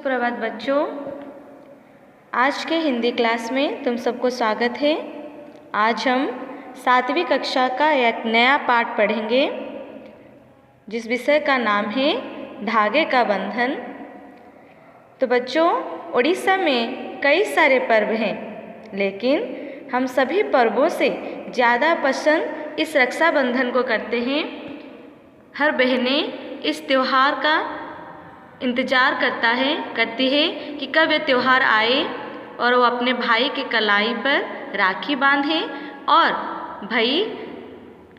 सुप्रभात बच्चों, आज के हिंदी क्लास में तुम सबको स्वागत है। आज हम 7वीं कक्षा का एक नया पाठ पढ़ेंगे जिस विषय का नाम है धागे का बंधन। तो बच्चों, उड़ीसा में कई सारे पर्व हैं, लेकिन हम सभी पर्वों से ज़्यादा पसंद इस रक्षाबंधन को करते हैं। हर बहनें इस त्यौहार का इंतज़ार करती है कि कब ये त्यौहार आए और वो अपने भाई के कलाई पर राखी बांधे और भाई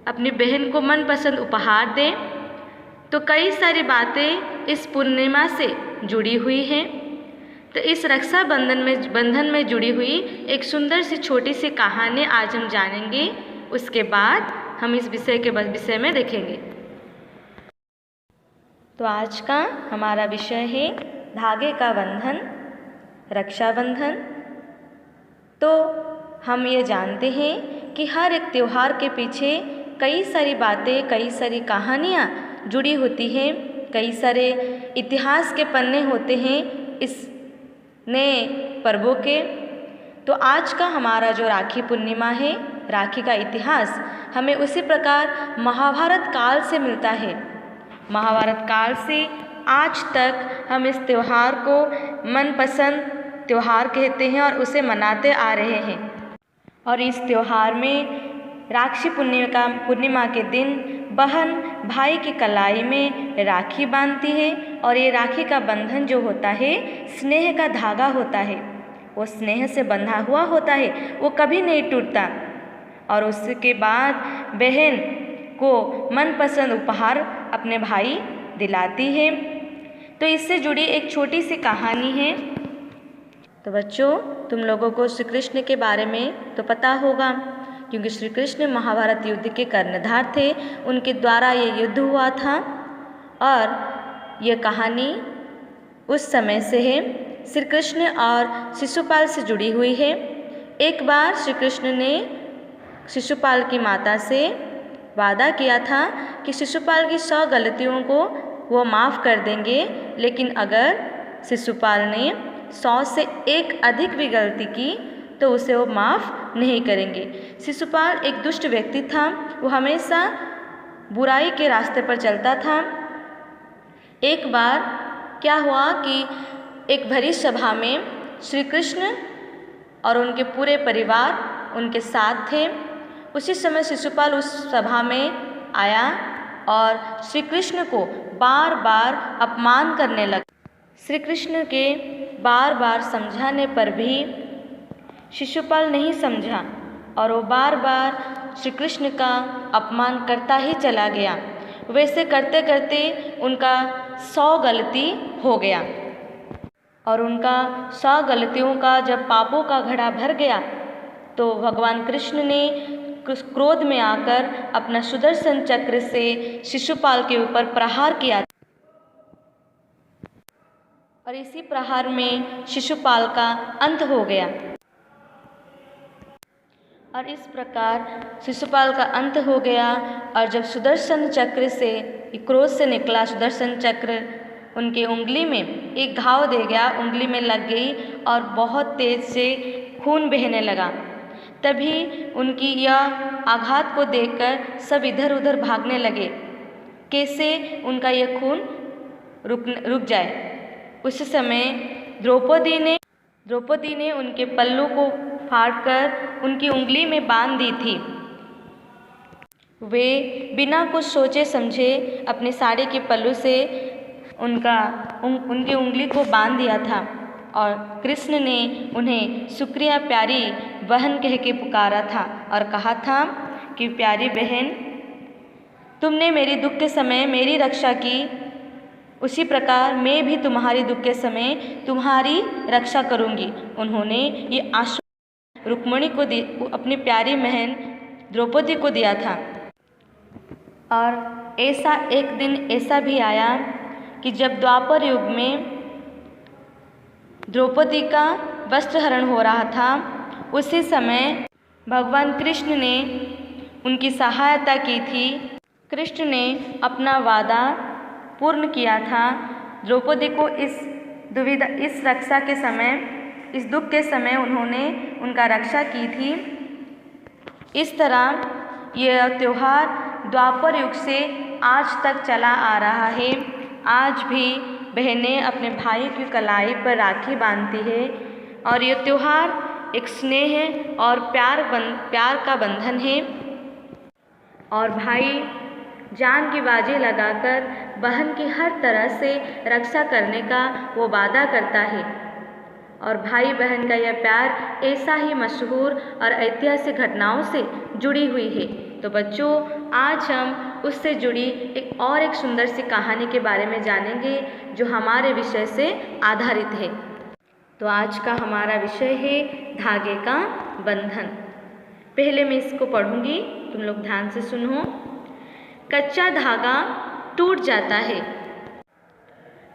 अपनी बहन को मनपसंद उपहार दें। तो कई सारी बातें इस पूर्णिमा से जुड़ी हुई हैं। तो इस बंधन में जुड़ी हुई एक सुंदर सी छोटी सी कहानी आज हम जानेंगे। उसके बाद हम इस विषय में देखेंगे। तो आज का हमारा विषय है धागे का बंधन, रक्षाबंधन। तो हम ये जानते हैं कि हर एक त्यौहार के पीछे कई सारी बातें, कई सारी कहानियाँ जुड़ी होती हैं, कई सारे इतिहास के पन्ने होते हैं इस नए पर्वों के। तो आज का हमारा जो राखी पूर्णिमा है, राखी का इतिहास हमें उसी प्रकार महाभारत काल से मिलता है। महाभारत काल से आज तक हम इस त्यौहार को मनपसंद त्यौहार कहते हैं और उसे मनाते आ रहे हैं। और इस त्यौहार में राखी पूर्णिमा के दिन बहन भाई की कलाई में राखी बांधती है और ये राखी का बंधन जो होता है स्नेह का धागा होता है। वो स्नेह से बंधा हुआ होता है, वो कभी नहीं टूटता। और उसके बाद बहन को मनपसंद उपहार अपने भाई दिलाती है। तो इससे जुड़ी एक छोटी सी कहानी है। तो बच्चों, तुम लोगों को श्री कृष्ण के बारे में तो पता होगा, क्योंकि श्री कृष्ण महाभारत युद्ध के कर्णधार थे। उनके द्वारा ये युद्ध हुआ था और ये कहानी उस समय से है। श्री कृष्ण और शिशुपाल से जुड़ी हुई है। एक बार श्री कृष्ण ने शिशुपाल की माता से वादा किया था कि शिशुपाल की 100 गलतियों को वो माफ़ कर देंगे, लेकिन अगर शिशुपाल ने 100 से एक अधिक भी गलती की तो उसे वो माफ़ नहीं करेंगे। शिशुपाल एक दुष्ट व्यक्ति था, वो हमेशा बुराई के रास्ते पर चलता था। एक बार क्या हुआ कि एक भरी सभा में श्री कृष्ण और उनके पूरे परिवार उनके साथ थे। उसी समय शिशुपाल उस सभा में आया और श्री कृष्ण को बार बार अपमान करने लगा। श्री कृष्ण के बार बार समझाने पर भी शिशुपाल नहीं समझा और वो बार बार श्री कृष्ण का अपमान करता ही चला गया। वैसे करते करते उनका 100 गलती हो गया और उनका 100 गलतियों का जब पापों का घड़ा भर गया तो भगवान कृष्ण ने क्रोध में आकर अपना सुदर्शन चक्र से शिशुपाल के ऊपर प्रहार किया और इसी प्रहार में शिशुपाल का अंत हो गया। और इस प्रकार शिशुपाल का अंत हो गया और जब सुदर्शन चक्र से क्रोध से निकला सुदर्शन चक्र उनके उंगली में एक घाव दे गया, उंगली में लग गई और बहुत तेज से खून बहने लगा। तभी उनकी यह आघात को देखकर सब इधर उधर भागने लगे, कैसे उनका यह खून रुक जाए। उस समय द्रौपदी ने उनके पल्लू को फाड़कर उनकी उंगली में बांध दी थी। वे बिना कुछ सोचे समझे अपने साड़ी के पल्लू से उनकी उंगली को बांध दिया था और कृष्ण ने उन्हें शुक्रिया प्यारी बहन कह के पुकारा था और कहा था कि प्यारी बहन, तुमने मेरी दुख के समय मेरी रक्षा की, उसी प्रकार मैं भी तुम्हारी दुख के समय तुम्हारी रक्षा करूंगी। उन्होंने ये आश्वासन रुक्मिणी को अपनी प्यारी बहन द्रौपदी को दिया था। और एक दिन ऐसा भी आया कि जब द्वापर युग में द्रौपदी का वस्त्रहरण हो रहा था, उसी समय भगवान कृष्ण ने उनकी सहायता की थी। कृष्ण ने अपना वादा पूर्ण किया था द्रौपदी को इस दुविधा इस रक्षा के समय, इस दुख के समय उन्होंने उनका रक्षा की थी। इस तरह यह त्यौहार द्वापर युग से आज तक चला आ रहा है। आज भी बहनें अपने भाई की कलाई पर राखी बांधती है और यह त्यौहार एक स्नेह और प्यार का बंधन है। और भाई जान की बाजी लगाकर बहन की हर तरह से रक्षा करने का वो वादा करता है। और भाई बहन का यह प्यार ऐसा ही मशहूर और ऐतिहासिक घटनाओं से जुड़ी हुई है। तो बच्चों, आज हम उससे जुड़ी एक सुंदर सी कहानी के बारे में जानेंगे जो हमारे विषय से आधारित है। तो आज का हमारा विषय है धागे का बंधन। पहले मैं इसको पढ़ूंगी, तुम लोग ध्यान से सुनो। कच्चा धागा टूट जाता है,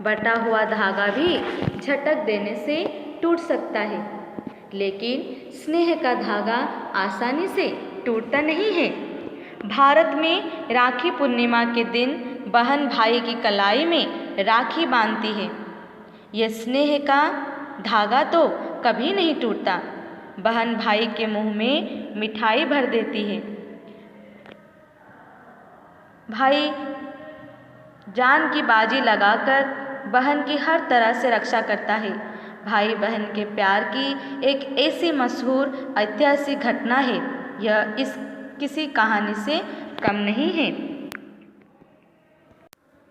बटा हुआ धागा भी झटक देने से टूट सकता है, लेकिन स्नेह का धागा आसानी से टूटता नहीं है। भारत में राखी पूर्णिमा के दिन बहन भाई की कलाई में राखी बांधती है। यह स्नेह का धागा तो कभी नहीं टूटता। बहन भाई के मुंह में मिठाई भर देती है। भाई जान की बाजी लगाकर बहन की हर तरह से रक्षा करता है। भाई बहन के प्यार की एक ऐसी मशहूर ऐतिहासिक घटना है। यह किसी कहानी से कम नहीं है।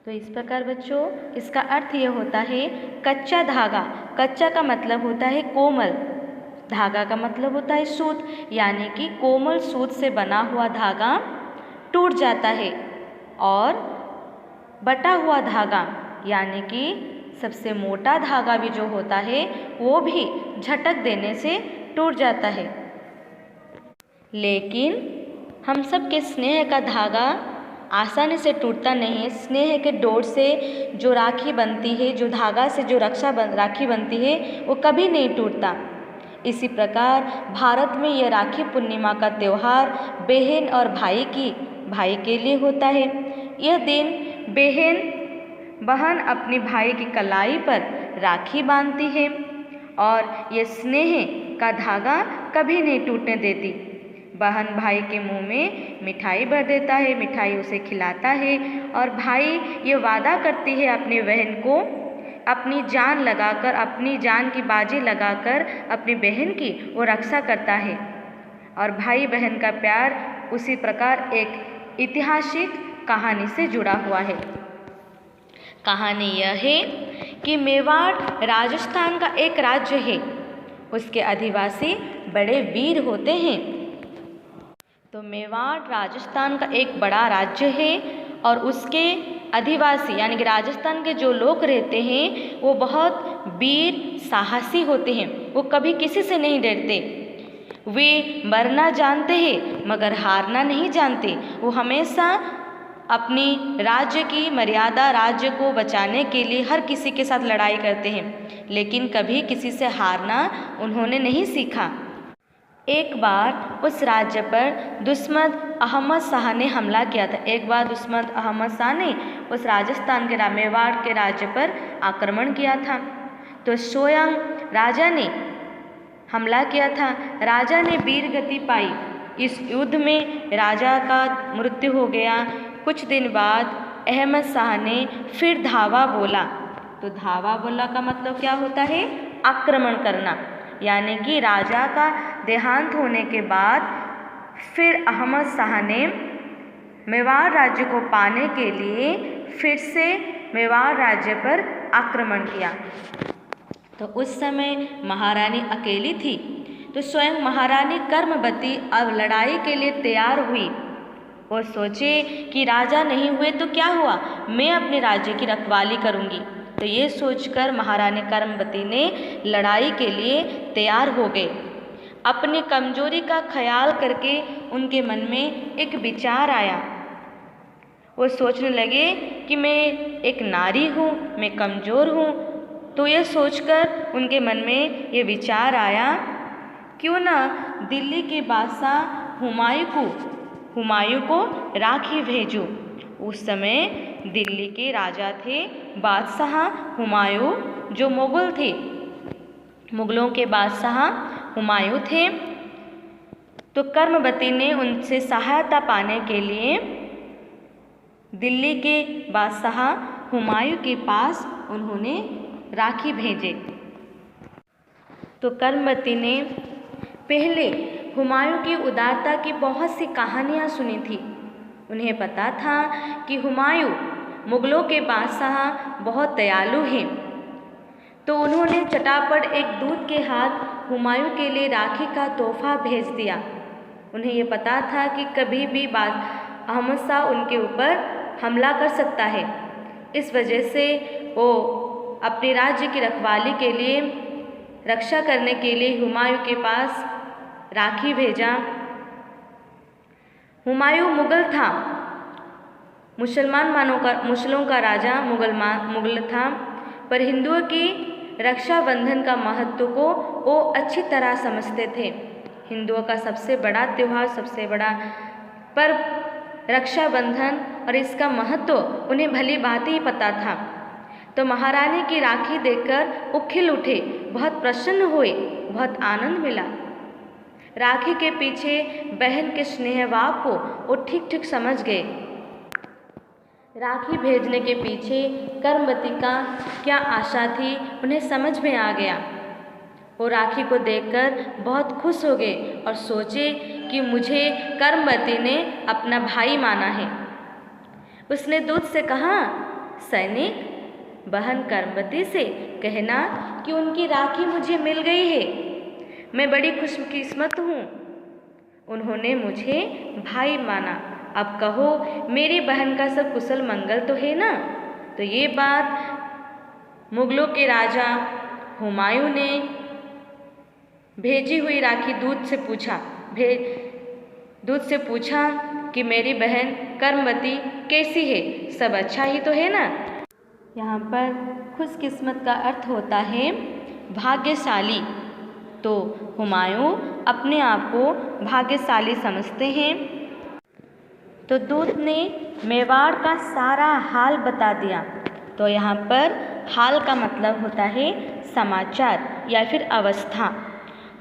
तो इस प्रकार बच्चों, इसका अर्थ यह होता है कच्चा धागा। कच्चा का मतलब होता है कोमल, धागा का मतलब होता है सूत, यानी कि कोमल सूत से बना हुआ धागा टूट जाता है। और बटा हुआ धागा यानी कि सबसे मोटा धागा भी जो होता है वो भी झटक देने से टूट जाता है। लेकिन हम सब के स्नेह का धागा आसानी से टूटता नहीं है। स्नेह के डोर से जो राखी बनती है, जो धागा से जो राखी बनती है, वो कभी नहीं टूटता। इसी प्रकार भारत में यह राखी पूर्णिमा का त्यौहार बहन और भाई के लिए होता है। यह दिन बहन अपनी भाई की कलाई पर राखी बांधती है और यह स्नेह का धागा कभी नहीं टूटने देती। बहन भाई के मुंह में मिठाई भर देता है, मिठाई उसे खिलाता है और भाई ये वादा करती है अपनी बहन को अपनी जान लगाकर, अपनी जान की बाजी लगाकर अपनी बहन की वो रक्षा करता है। और भाई बहन का प्यार उसी प्रकार एक ऐतिहासिक कहानी से जुड़ा हुआ है। कहानी यह है कि मेवाड़ राजस्थान का एक राज्य है। उसके अधिवासी बड़े वीर होते हैं। तो मेवाड़ राजस्थान का एक बड़ा राज्य है और उसके अधिवासी यानी कि राजस्थान के जो लोग रहते हैं वो बहुत वीर साहसी होते हैं। वो कभी किसी से नहीं डरते। वे मरना जानते हैं मगर हारना नहीं जानते। वो हमेशा अपनी राज्य की मर्यादा, राज्य को बचाने के लिए हर किसी के साथ लड़ाई करते हैं, लेकिन कभी किसी से हारना उन्होंने नहीं सीखा। एक बार उस राज्य पर दुश्मन अहमद शाह ने हमला किया था। एक बार दुश्मन अहमद शाह ने उस राजस्थान के मेवाड़ के राज्य पर आक्रमण किया था। तो स्वयं राजा ने हमला किया था। राजा ने वीर गति पाई। इस युद्ध में राजा का मृत्यु हो गया। कुछ दिन बाद अहमद शाह ने फिर धावा बोला। तो धावा बोला का मतलब क्या होता है? आक्रमण करना। यानी कि राजा का देहांत होने के बाद फिर अहमद शाह ने मेवाड़ राज्य को पाने के लिए फिर से मेवाड़ राज्य पर आक्रमण किया। तो उस समय महारानी अकेली थी। तो स्वयं महारानी कर्मवती अब लड़ाई के लिए तैयार हुई। वो सोचे कि राजा नहीं हुए तो क्या हुआ, मैं अपने राज्य की रखवाली करूंगी। तो ये सोचकर महारानी कर्मवती ने लड़ाई के लिए तैयार हो गए। अपनी कमजोरी का ख्याल करके उनके मन में एक विचार आया। वो सोचने लगे कि मैं एक नारी हूँ, मैं कमज़ोर हूँ। तो ये सोचकर उनके मन में ये विचार आया, क्यों ना दिल्ली के बादशाह हुमायूं को राखी भेजूं। उस समय दिल्ली के राजा थे बादशाह हुमायूं, जो मुग़ल थे, मुग़लों के बादशाह हुमायूं थे। तो कर्मवती ने उनसे सहायता पाने के लिए दिल्ली के बादशाह हुमायूं के पास उन्होंने राखी भेजे। तो कर्मवती ने पहले हुमायूं की उदारता की बहुत सी कहानियाँ सुनी थी। उन्हें पता था कि हुमायूं मुग़लों के बादशाह बहुत दयालु हैं। तो उन्होंने चटापट एक दूत के हाथ हुमायूं के लिए राखी का तोहफा भेज दिया। उन्हें ये पता था कि कभी भी अहमद शाह उनके ऊपर हमला कर सकता है। इस वजह से वो अपने राज्य की रखवाली के लिए, रक्षा करने के लिए हुमायूं के पास राखी भेजा। हुमायूं मुग़ल था, मुसलों का राजा मुग़ल था, पर हिंदुओं की रक्षाबंधन का महत्व को वो अच्छी तरह समझते थे। हिंदुओं का सबसे बड़ा त्यौहार, सबसे बड़ा पर्व रक्षाबंधन, और इसका महत्व उन्हें भली भांति ही पता था। तो महारानी की राखी देखकर वो खिल उठे, बहुत प्रसन्न हुए, बहुत आनंद मिला। राखी के पीछे बहन के स्नेह भाव को वो ठीक ठीक समझ गए। राखी भेजने के पीछे कर्मवती का क्या आशा थी, उन्हें समझ में आ गया। वो राखी को देखकर बहुत खुश हो गए और सोचे कि मुझे कर्मवती ने अपना भाई माना है। उसने दूत से कहा, सैनिक, बहन कर्मवती से कहना कि उनकी राखी मुझे मिल गई है। मैं बड़ी खुशकिस्मत हूँ, उन्होंने मुझे भाई माना। अब कहो, मेरी बहन का सब कुशल मंगल तो है ना? तो ये बात मुग़लों के राजा हुमायूं ने भेजी हुई राखी दूत से पूछा कि मेरी बहन कर्मवती कैसी है, सब अच्छा ही तो है ना? यहाँ पर खुशकिस्मत का अर्थ होता है भाग्यशाली। तो हुमायूं अपने आप को भाग्यशाली समझते हैं। तो दूत ने मेवाड़ का सारा हाल बता दिया। तो यहाँ पर हाल का मतलब होता है समाचार या फिर अवस्था।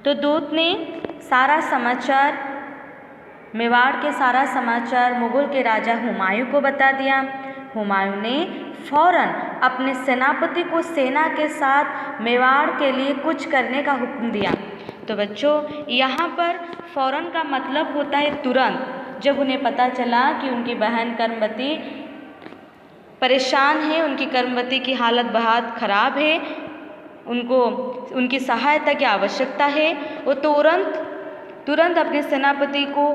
तो दूत ने सारा समाचार, मेवाड़ के सारा समाचार मुग़ल के राजा हुमायूं को बता दिया। हुमायूं ने फौरन अपने सेनापति को सेना के साथ मेवाड़ के लिए कुछ करने का हुक्म दिया। तो बच्चों, यहाँ पर फौरन का मतलब होता है तुरंत। जब उन्हें पता चला कि उनकी बहन कर्मवती परेशान है, उनकी कर्मवती की हालत बहुत ख़राब है, उनको उनकी सहायता की आवश्यकता है, वो तुरंत अपने सेनापति को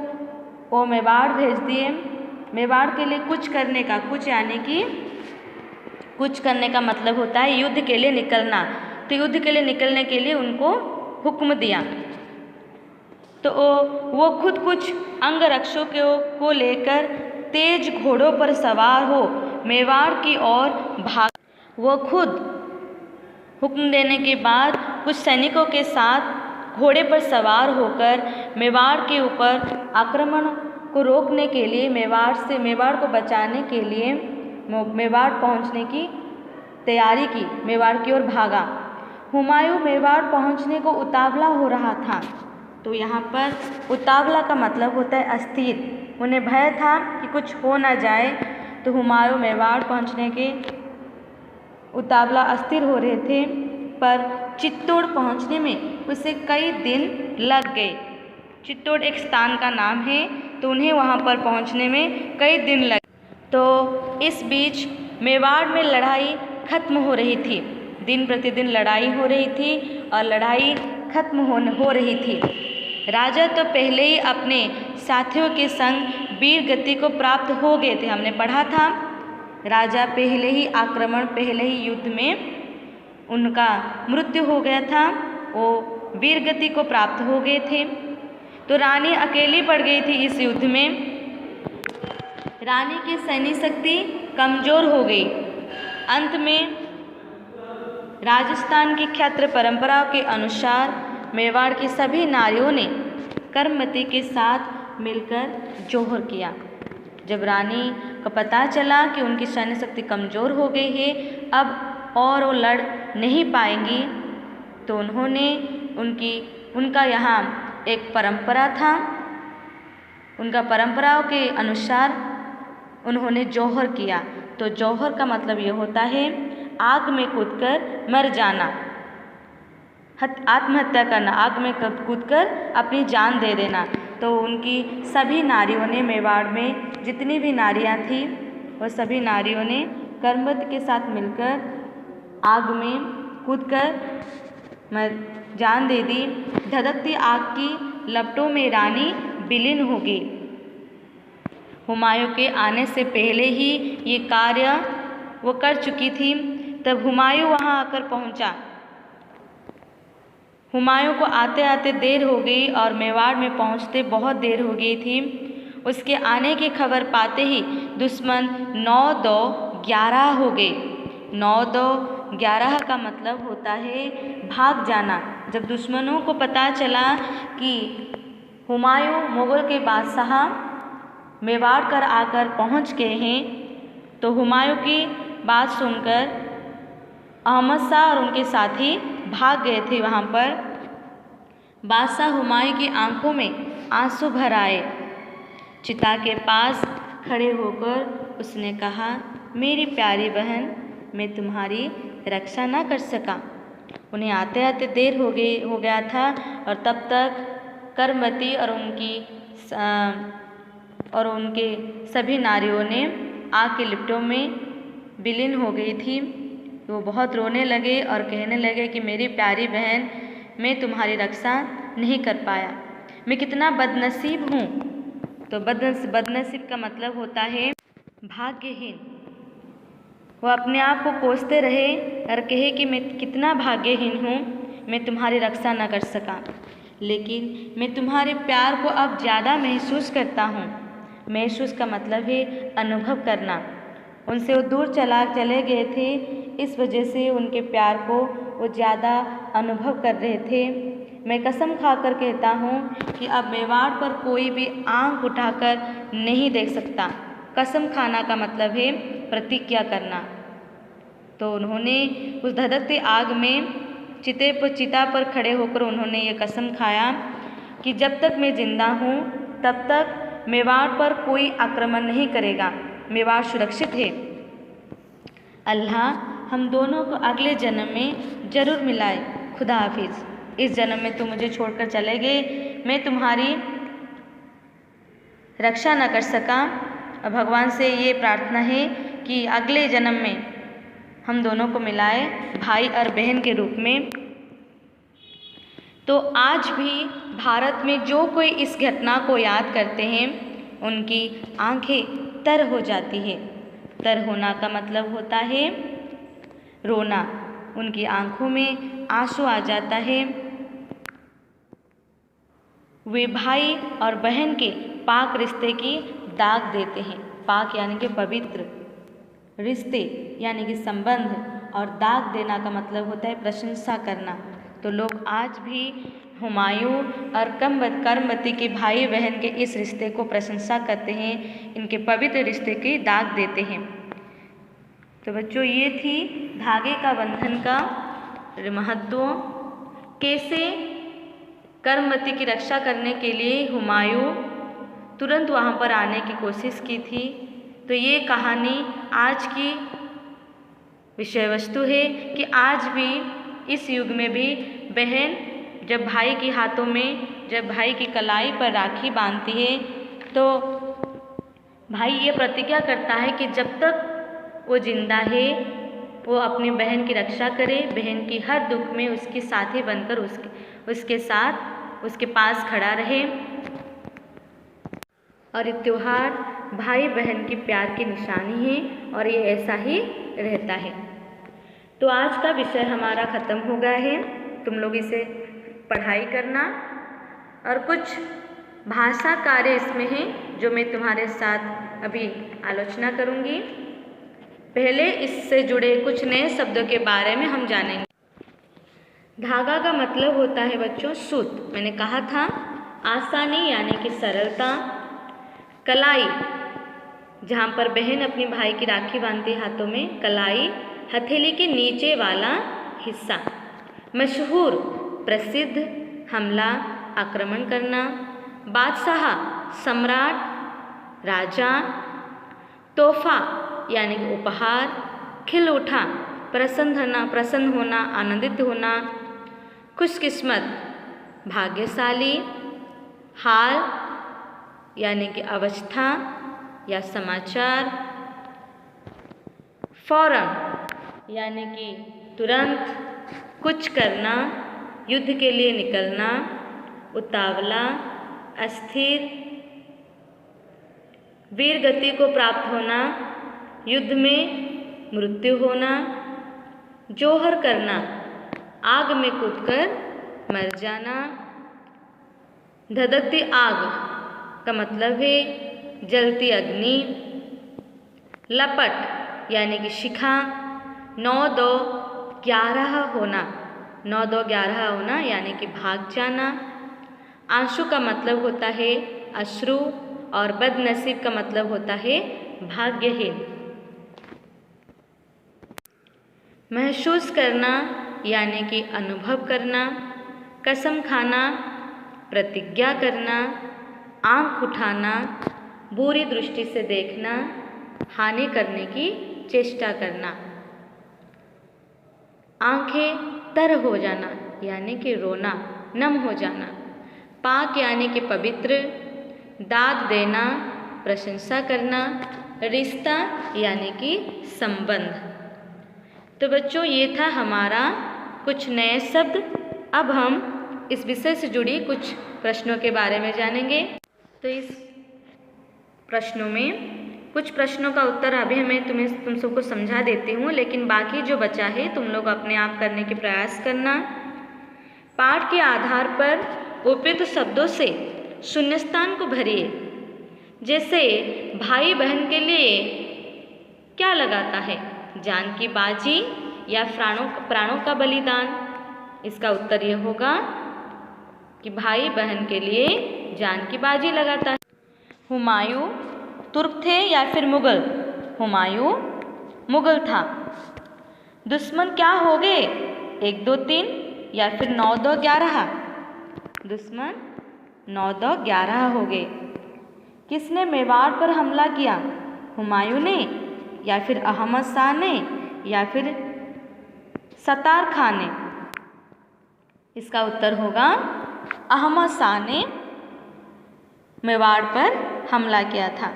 वो मेवाड़ भेज दिए। मेवाड़ के लिए कुछ करने का, कुछ करने का मतलब होता है युद्ध के लिए निकलना। तो युद्ध के लिए निकलने के लिए उनको हुक्म दिया। तो वो खुद कुछ अंगरक्षकों को लेकर तेज घोड़ों पर सवार हो मेवाड़ की ओर भाग। वो खुद हुक्म देने के बाद कुछ सैनिकों के साथ घोड़े पर सवार होकर मेवाड़ के ऊपर आक्रमण को रोकने के लिए, मेवाड़ को बचाने के लिए मेवाड़ पहुंचने की तैयारी की, मेवाड़ की ओर भागा। हुमायूं मेवाड़ पहुंचने को उतावला हो रहा था। तो यहाँ पर उतावला का मतलब होता है अस्थिर। उन्हें भय था कि कुछ हो ना जाए। तो हुमायूं मेवाड़ पहुंचने के उतावला अस्थिर हो रहे थे, पर चित्तौड़ पहुंचने में उसे कई दिन लग गए। चित्तौड़ एक स्थान का नाम है, तो उन्हें वहाँ पर पहुँचने में कई दिन लगे। तो इस बीच मेवाड़ में लड़ाई खत्म हो रही थी, दिन प्रतिदिन लड़ाई हो रही थी और लड़ाई खत्म हो रही थी। राजा तो पहले ही अपने साथियों के संग वीर गति को प्राप्त हो गए थे। हमने पढ़ा था, राजा पहले ही युद्ध में उनका मृत्यु हो गया था, वो वीर गति को प्राप्त हो गए थे। तो रानी अकेली पड़ गई थी इस युद्ध में। रानी की सैन्य शक्ति कमज़ोर हो गई। अंत में राजस्थान की क्षत्रिय परंपरा के अनुसार मेवाड़ की सभी नारियों ने कर्मवती के साथ मिलकर जौहर किया। जब रानी को पता चला कि उनकी सैन्य शक्ति कमज़ोर हो गई है, अब और वो लड़ नहीं पाएंगी, तो उनका यहाँ एक परंपरा था। उनका परंपराओं के अनुसार उन्होंने जौहर किया। तो जौहर का मतलब ये होता है आग में कूदकर मर जाना, आत्महत्या करना, आग में कूदकर अपनी जान दे देना। तो उनकी सभी नारियों ने, मेवाड़ में जितनी भी नारियां थी, वह सभी नारियों ने कर्मवती के साथ मिलकर आग में कूदकर जान दे दी। धधकती आग की लपटों में रानी विलीन हो गई। हुमायूं के आने से पहले ही ये कार्य वो कर चुकी थी। तब हुमायूं वहाँ आकर पहुँचा। हुमायूं को आते आते देर हो गई और मेवाड़ में पहुँचते बहुत देर हो गई थी। उसके आने की खबर पाते ही दुश्मन 9-2-11 हो गए। 9-2-11 का मतलब होता है भाग जाना। जब दुश्मनों को पता चला कि हुमायूं मुग़ल के बादशाह मेवाड़ कर आकर पहुँच गए हैं, तो हुमायूं की बात सुनकर अहमद शाह और उनके साथी भाग गए थे वहाँ पर। बादशाह हुमायूं की आंखों में आंसू भर आए। चिता के पास खड़े होकर उसने कहा, मेरी प्यारी बहन, मैं तुम्हारी रक्षा ना कर सका। उन्हें आते आते देर हो गया था और तब तक कर्मवती और उनके सभी नारियों ने आग के लिपटों में विलीन हो गई थी। वो बहुत रोने लगे और कहने लगे कि मेरी प्यारी बहन, मैं तुम्हारी रक्षा नहीं कर पाया, मैं कितना बदनसीब हूँ। तो बदनसीब का मतलब होता है भाग्यहीन। वो अपने आप को कोसते रहे और कहे कि मैं कितना भाग्यहीन हूँ, मैं तुम्हारी रक्षा न कर सका। लेकिन मैं तुम्हारे प्यार को अब ज़्यादा महसूस करता हूँ। महसूस का मतलब है अनुभव करना। उनसे वो दूर चले गए थे, इस वजह से उनके प्यार को वो ज़्यादा अनुभव कर रहे थे। मैं कसम खाकर कहता हूँ कि अब मेवाड़ पर कोई भी आँख उठाकर नहीं देख सकता। कसम खाना का मतलब है प्रतिज्ञा करना। तो उन्होंने उस धधकती आग में चिता पर खड़े होकर उन्होंने ये कसम खाया कि जब तक मैं जिंदा हूँ तब तक मेवाड़ पर कोई आक्रमण नहीं करेगा, मेवाड़ सुरक्षित है। अल्लाह हम दोनों को अगले जन्म में ज़रूर मिलाए। खुदा हाफिज़। इस जन्म में तुम मुझे छोड़कर चले गए, मैं तुम्हारी रक्षा न कर सका। और भगवान से ये प्रार्थना है कि अगले जन्म में हम दोनों को मिलाए भाई और बहन के रूप में। तो आज भी भारत में जो कोई इस घटना को याद करते हैं, उनकी आंखें तर हो जाती है। तर होना का मतलब होता है रोना। उनकी आंखों में आंसू आ जाता है। वे भाई और बहन के पाक रिश्ते की दाग देते हैं। पाक यानी कि पवित्र, रिश्ते यानी कि संबंध, और दाग देना का मतलब होता है प्रशंसा करना। तो लोग आज भी हुमायूं और कर्मवती के भाई बहन के इस रिश्ते को प्रशंसा करते हैं, इनके पवित्र रिश्ते की दाग देते हैं। तो बच्चों, ये थी धागे का बंधन का महत्व। कैसे कर्मवती की रक्षा करने के लिए हुमायूं तुरंत वहाँ पर आने की कोशिश की थी। तो ये कहानी आज की विषय वस्तु है कि आज भी इस युग में भी बहन जब भाई के हाथों में, जब भाई की कलाई पर राखी बांधती है, तो भाई ये प्रतिज्ञा करता है कि जब तक वो जिंदा है वो अपनी बहन की रक्षा करे, बहन की हर दुख में उसकी साथी बनकर उसके साथ उसके पास खड़ा रहे। और ये त्यौहार भाई बहन की प्यार की निशानी है और ये ऐसा ही रहता है। तो आज का विषय हमारा ख़त्म हो गया है। तुम लोग इसे पढ़ाई करना और कुछ भाषा कार्य इसमें हैं जो मैं तुम्हारे साथ अभी आलोचना करूँगी। पहले इससे जुड़े कुछ नए शब्दों के बारे में हम जानेंगे। धागा का मतलब होता है बच्चों सूत। मैंने कहा था आसानी यानी कि सरलता। कलाई जहाँ पर बहन अपनी भाई की राखी बांधती है हाथों में। कलाई हथेली के नीचे वाला हिस्सा। मशहूर प्रसिद्ध, हमला आक्रमण करना। बादशाह सम्राट राजा। तोहफा यानी कि उपहार। खिल उठा प्रसन्न होना आनंदित होना। खुशकिस्मत भाग्यशाली। हाल यानी कि अवस्था या समाचार। फौरन यानी कि तुरंत। कुछ करना युद्ध के लिए निकलना। उतावला अस्थिर। वीर गति को प्राप्त होना, युद्ध में मृत्यु होना। जोहर करना आग में कूदकर मर जाना। धधकती आग का मतलब है जलती अग्नि। लपट यानी कि शिखा। 9-2-11 होना, 9-2-11 होना यानी कि भाग जाना। आंसू का मतलब होता है अश्रु और बदनसीब का मतलब होता है भाग्यहीन। महसूस करना यानी कि अनुभव करना। कसम खाना प्रतिज्ञा करना। आँख उठाना बुरी दृष्टि से देखना। हानि करने की चेष्टा करना। आँखें तर हो जाना यानी कि रोना, नम हो जाना। पाक यानी कि पवित्र। दाद देना प्रशंसा करना। रिश्ता यानी कि संबंध। तो बच्चों, ये था हमारा कुछ नए शब्द। अब हम इस विषय से जुड़ी कुछ प्रश्नों के बारे में जानेंगे। तो इस प्रश्नों में कुछ प्रश्नों का उत्तर अभी मैं तुम सबको समझा देती हूँ, लेकिन बाकी जो बचा है तुम लोग अपने आप करने के प्रयास करना। पाठ के आधार पर उपयुक्त शब्दों से शून्यस्थान को भरिए। जैसे भाई बहन के लिए क्या लगाता है? जान की बाजी या प्राणों का बलिदान? इसका उत्तर यह होगा कि भाई बहन के लिए जान की बाजी लगाता है। हुमायूं तुर्क थे या फिर मुगल? हुमायूं मुगल था। दुश्मन क्या हो गए? 1-2-3 या फिर 9-2-11? दुश्मन 9-2-11 हो गए। किसने मेवाड़ पर हमला किया? हुमायूं ने या फिर अहमद शाह ने या फिर सतार खान ने? इसका उत्तर होगा अहमद शाह ने मेवाड़ पर हमला किया था।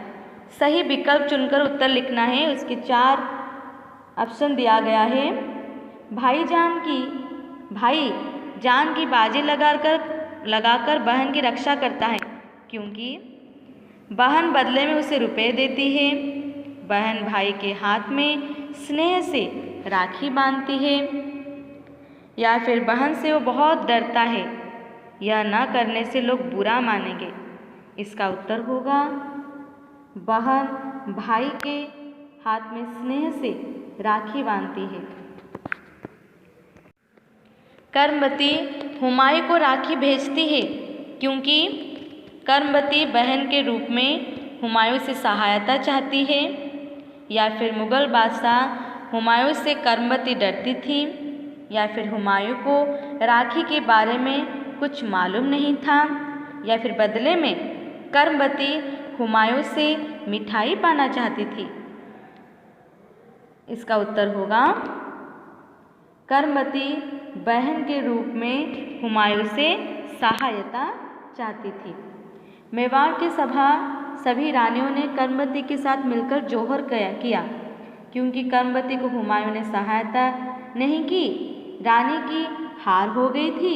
सही विकल्प चुनकर उत्तर लिखना है। उसके 4 ऑप्शन दिया गया है। भाई जान की बाजी लगाकर बहन की रक्षा करता है, क्योंकि बहन बदले में उसे रुपए देती है। बहन भाई के हाथ में स्नेह से राखी बांधती है। या फिर बहन से वो बहुत डरता है, यह न करने से लोग बुरा मानेंगे। इसका उत्तर होगा बहन भाई के हाथ में स्नेह से राखी बांधती है। कर्मवती हुमायूं को राखी भेजती है, क्योंकि कर्मवती बहन के रूप में हुमायूं से सहायता चाहती है। या फिर मुगल बादशाह हुमायूं से कर्मवती डरती थी। या फिर हुमायूं को राखी के बारे में कुछ मालूम नहीं था। या फिर बदले में कर्मवती हुमायूं से मिठाई पाना चाहती थी। इसका उत्तर होगा कर्मवती बहन के रूप में हुमायूं से सहायता चाहती थी। मेवाड़ की सभी रानियों ने कर्मवती के साथ मिलकर जोहर किया, क्योंकि कर्मवती को हुमायूं ने सहायता नहीं की। रानी की हार हो गई थी।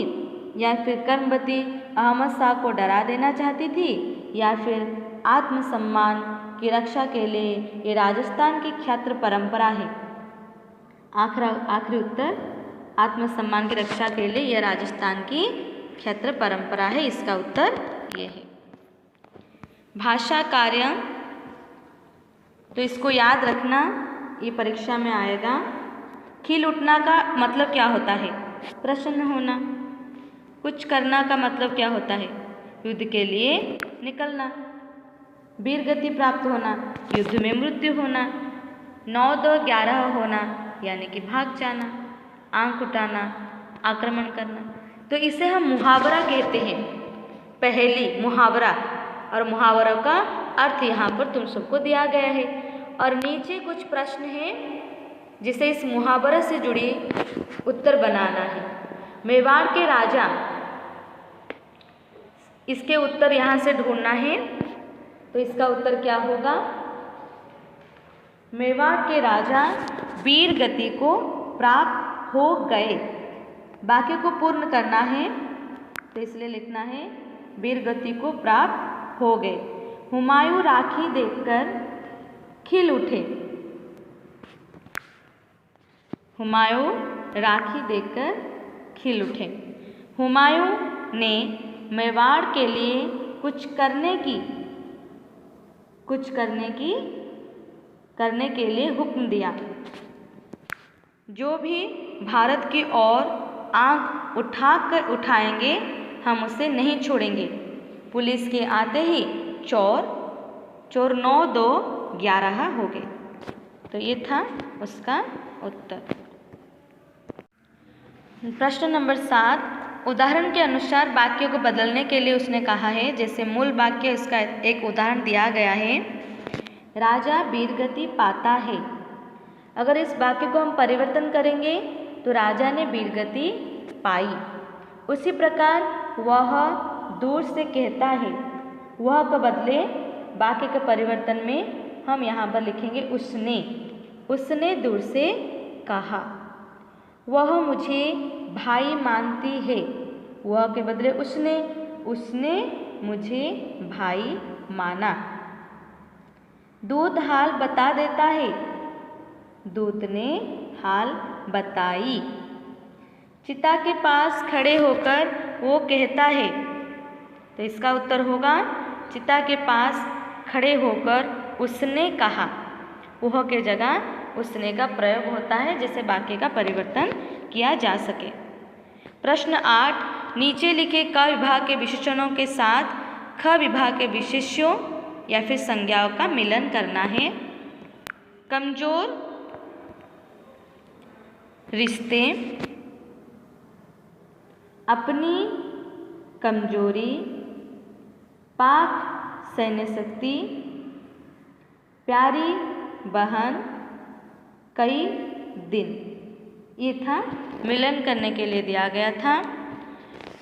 या फिर कर्मवती अहमद शाह को डरा देना चाहती थी। या फिर आत्मसम्मान की रक्षा के लिए ये राजस्थान की क्षत्र परंपरा है। आखिरी उत्तर आत्मसम्मान की रक्षा के लिए यह राजस्थान की क्षत्र परंपरा है। इसका उत्तर ये है। भाषा कार्य, तो इसको याद रखना, ये परीक्षा में आएगा। खिल उठना का मतलब क्या होता है? प्रसन्न होना। कुछ करना का मतलब क्या होता है? युद्ध के लिए निकलना। वीर गति प्राप्त होना, युद्ध में मृत्यु होना, 9, 2, 11 होना यानी कि भाग जाना, आंख उठाना, आक्रमण करना। तो इसे हम मुहावरा कहते हैं, पहेली मुहावरा। और मुहावरों का अर्थ यहाँ पर तुम सबको दिया गया है। और नीचे कुछ प्रश्न हैं जिसे इस मुहावरे से जुड़ी उत्तर बनाना है। मेवाड़ के राजा, इसके उत्तर यहाँ से ढूंढना है। तो इसका उत्तर क्या होगा? मेवाड़ के राजा वीर गति को प्राप्त हो गए। वाक्य को पूर्ण करना है तो इसलिए लिखना है वीर गति को प्राप्त हो गए। हुमायूं राखी देखकर खिल उठे। हुमायूं राखी देखकर खिल उठे। हुमायूं ने मेवाड़ के लिए कुछ करने के लिए हुक्म दिया। जो भी भारत की ओर आंख उठाएंगे हम उसे नहीं छोड़ेंगे। पुलिस के आते ही चोर 9, 2, 11 हो गए। तो ये था उसका उत्तर। प्रश्न नंबर 7, उदाहरण के अनुसार वाक्य को बदलने के लिए उसने कहा है। जैसे मूल वाक्य, इसका एक उदाहरण दिया गया है, राजा वीरगति पाता है। अगर इस वाक्य को हम परिवर्तन करेंगे तो राजा ने वीरगति पाई। उसी प्रकार वह दूर से कहता है, वह के बदले वाक्य के परिवर्तन में हम यहाँ पर लिखेंगे उसने दूर से कहा। वह मुझे भाई मानती है। वह के बदले उसने मुझे भाई माना। दूत हाल बता देता है। दूत ने हाल बताई। चिता के पास खड़े होकर वो कहता है। तो इसका उत्तर होगा चिता के पास खड़े होकर उसने कहा। वह के जगह उसने का प्रयोग होता है, जिससे वाक्य का परिवर्तन किया जा सके। प्रश्न 8, नीचे लिखे क विभाग के विशेषणों के साथ ख विभाग के विशेष्यों या फिर संज्ञाओं का मिलन करना है। कमजोर रिश्ते, अपनी कमजोरी, पाक सैन्य शक्ति, प्यारी बहन, कई दिन, ये था मिलन करने के लिए दिया गया था।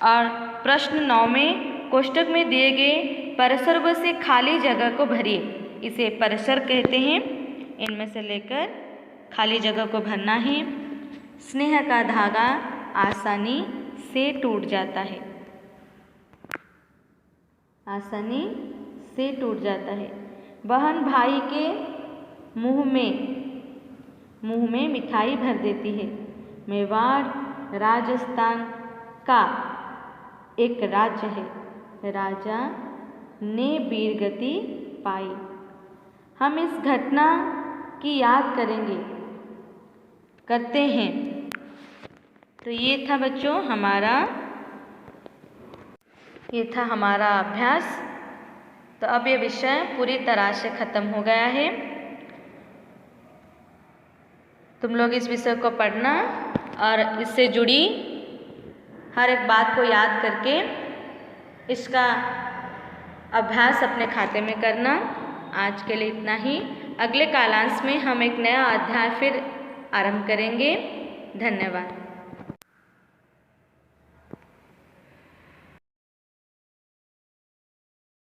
और प्रश्न 9 में कोष्टक में दिए गए परसर्ग से खाली जगह को भरिए। इसे परसर कहते हैं। इनमें से लेकर खाली जगह को भरना है। स्नेह का धागा आसानी से टूट जाता है। आसानी से टूट जाता है। बहन भाई के मुंह में मिठाई भर देती है। मेवाड़ राजस्थान का एक राज्य है। राजा ने वीरगति पाई। हम इस घटना की याद करते हैं। तो ये था बच्चों हमारा अभ्यास। तो अब ये विषय पूरी तरह से ख़त्म हो गया है। तुम लोग इस विषय को पढ़ना और इससे जुड़ी हर एक बात को याद करके इसका अभ्यास अपने खाते में करना। आज के लिए इतना ही। अगले कालांश में हम एक नया अध्याय फिर आरंभ करेंगे। धन्यवाद।